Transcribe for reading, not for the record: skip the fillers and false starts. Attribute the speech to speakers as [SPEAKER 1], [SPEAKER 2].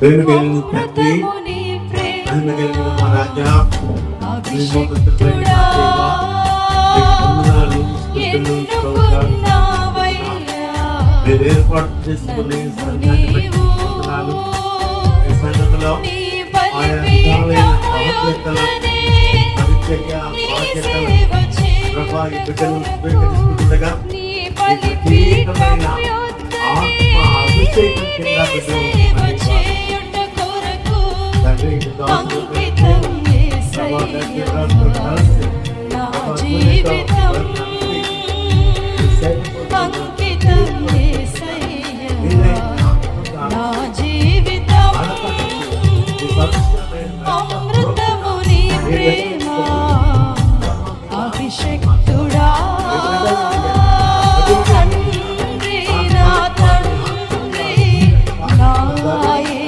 [SPEAKER 1] వేరుగలిగిన తండ్రి, మహిమ కలిగిన మా రాజా, మీ మోకతులపైన మా దేవా, మీకు వందనాలు, స్తుతులు, స్తోత్రాలు. మీరు ఏర్పాటు చేసుకునే సంఘాన్ని బట్టి వందనాలు. ఈ సంఘంలో ఆయా విధాలైన ఆత్మీయతలు, పరిచర్య, బాధ్యతలు ప్రభా ఈ బిడ్డలు స్వీకరిస్తుండగా ఈ ప్రత్యేకమైన ఆత్మ అభిషేకం కింద బిడ్డలు